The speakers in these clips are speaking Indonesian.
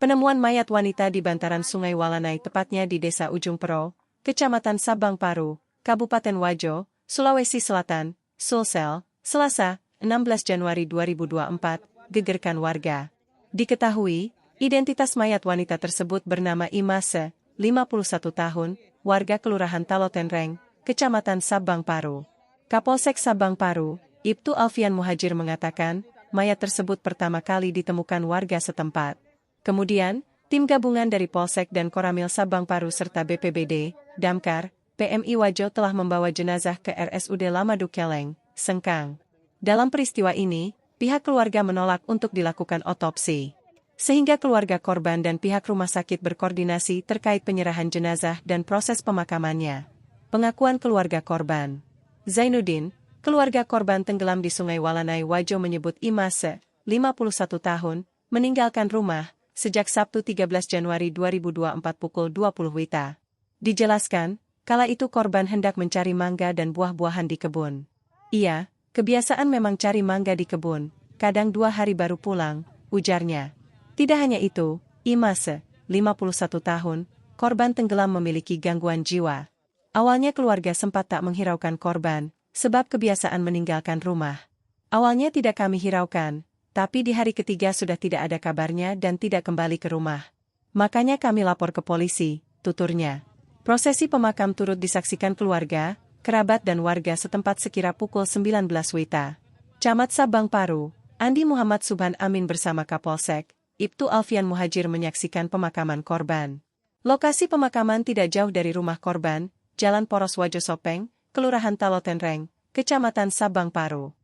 Penemuan mayat wanita di bantaran Sungai Walanai tepatnya di Desa Ujung Pero, Kecamatan Sabang Paru, Kabupaten Wajo, Sulawesi Selatan, Sulsel, Selasa, 16 Januari 2024, gegerkan warga. Diketahui, identitas mayat wanita tersebut bernama Imase, 51 tahun, warga Kelurahan Talotenreng, Kecamatan Sabang Paru. Kapolsek Sabang Paru, Ibtu Alfian Muhajir mengatakan, mayat tersebut pertama kali ditemukan warga setempat. Kemudian, tim gabungan dari Polsek dan Koramil Sabang Paru serta BPBD, Damkar, PMI Wajo telah membawa jenazah ke RSUD Lamadu Keleng, Sengkang. Dalam peristiwa ini, pihak keluarga menolak untuk dilakukan otopsi. Sehingga keluarga korban dan pihak rumah sakit berkoordinasi terkait penyerahan jenazah dan proses pemakamannya. Pengakuan keluarga korban. Zainuddin, keluarga korban tenggelam di Sungai Walanai Wajo menyebut Imase, 51 tahun, meninggalkan rumah sejak Sabtu 13 Januari 2024 pukul 20 WITA. Dijelaskan, kala itu korban hendak mencari mangga dan buah-buahan di kebun. Iya, kebiasaan memang cari mangga di kebun, kadang 2 hari baru pulang, ujarnya. Tidak hanya itu, Imase, 51 tahun, korban tenggelam memiliki gangguan jiwa. Awalnya keluarga sempat tak menghiraukan korban, sebab kebiasaan meninggalkan rumah. Awalnya tidak kami hiraukan, tapi di hari ketiga sudah tidak ada kabarnya dan tidak kembali ke rumah. Makanya kami lapor ke polisi, tuturnya. Prosesi pemakam turut disaksikan keluarga, kerabat dan warga setempat sekira pukul 19 WITA. Camat Sabang Paru, Andi Muhammad Subhan Amin bersama Kapolsek, Ibtu Alfian Muhajir menyaksikan pemakaman korban. Lokasi pemakaman tidak jauh dari rumah korban, Jalan Poros Wajo Sopeng, Kelurahan Talotenreng, Kecamatan Sabang Paru.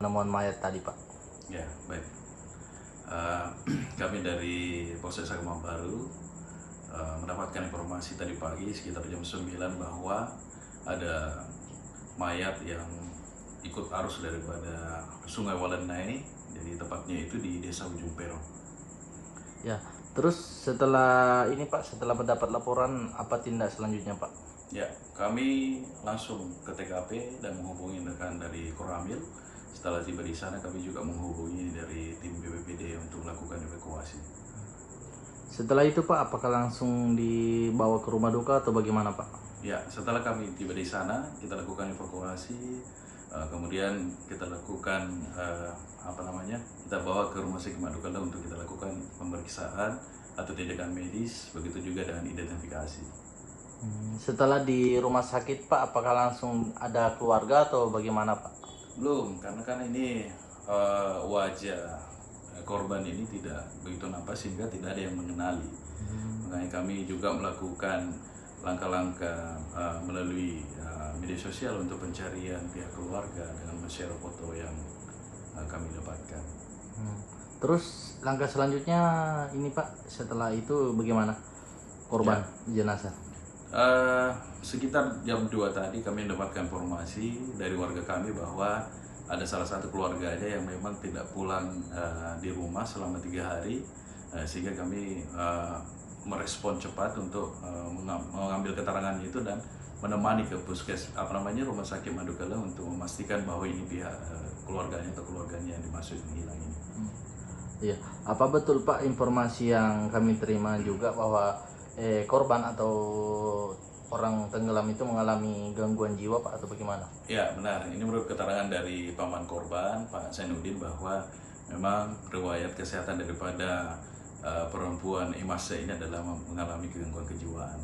Penemuan mayat tadi, Pak. Ya, baik. Kami dari Polsek Sabang Paru mendapatkan informasi tadi pagi sekitar jam 9 bahwa ada mayat yang ikut arus daripada Sungai Walanai, jadi tepatnya itu di Desa Ujung Pero. Ya, terus setelah ini Pak, setelah mendapat laporan, apa tindak selanjutnya Pak? Ya, kami langsung ke TKP dan menghubungi rekan dari Koramil. Setelah tiba di sana, kami juga menghubungi dari tim BPBD untuk melakukan evakuasi. Setelah itu Pak, apakah langsung dibawa ke rumah duka atau bagaimana Pak? Ya, setelah kami tiba di sana, kita lakukan evakuasi. Kemudian kita lakukan kita bawa ke rumah sakit Madukala untuk kita lakukan pemeriksaan atau tindakan medis, begitu juga dengan identifikasi. Setelah di rumah sakit Pak, apakah langsung ada keluarga atau bagaimana Pak? Belum, karena kan ini wajah korban ini tidak begitu nampak sehingga tidak ada yang mengenali. Makanya kami juga melakukan langkah-langkah melalui media sosial untuk pencarian pihak keluarga dengan men-share foto yang kami dapatkan. Terus langkah selanjutnya ini Pak, setelah itu bagaimana korban jenazah? Sekitar jam 2 tadi kami mendapatkan informasi dari warga kami bahwa ada salah satu keluarganya yang memang tidak pulang di rumah selama 3 hari, sehingga kami merespon cepat untuk mengambil keterangan itu dan menemani ke rumah sakit Madukala untuk memastikan bahwa ini pihak keluarganya yang dimaksud hilang ini. Iya, apa betul Pak informasi yang kami terima juga bahwa korban atau orang tenggelam itu mengalami gangguan jiwa Pak atau bagaimana? Ya benar, ini menurut keterangan dari paman korban Pak Zainuddin bahwa memang riwayat kesehatan daripada perempuan Imase ini adalah mengalami gangguan kejiwaan.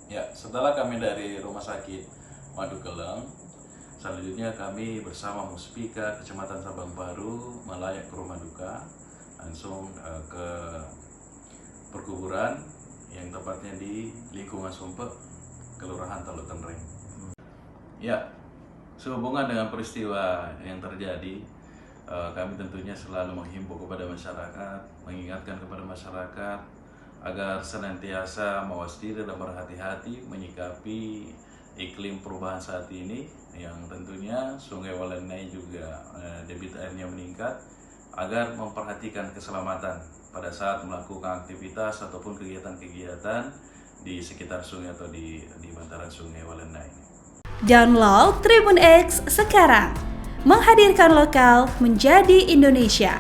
Ya, setelah kami dari rumah sakit Madukeleng, selanjutnya kami bersama Muspika Kecamatan Sabang Baru melayak ke rumah duka, langsung ke perkuburan yang tepatnya di lingkungan Sumpek, Kelurahan Talotenreng. Ya, sehubungan dengan peristiwa yang terjadi, kami tentunya selalu menghimbau kepada masyarakat, mengingatkan kepada masyarakat agar senantiasa mawas diri dan berhati-hati menyikapi iklim perubahan saat ini, yang tentunya Sungai Walanai juga debit airnya meningkat, agar memperhatikan keselamatan pada saat melakukan aktivitas ataupun kegiatan-kegiatan di sekitar sungai atau di bantaran Sungai Walanai. Download Tribun X sekarang, menghadirkan lokal menjadi Indonesia.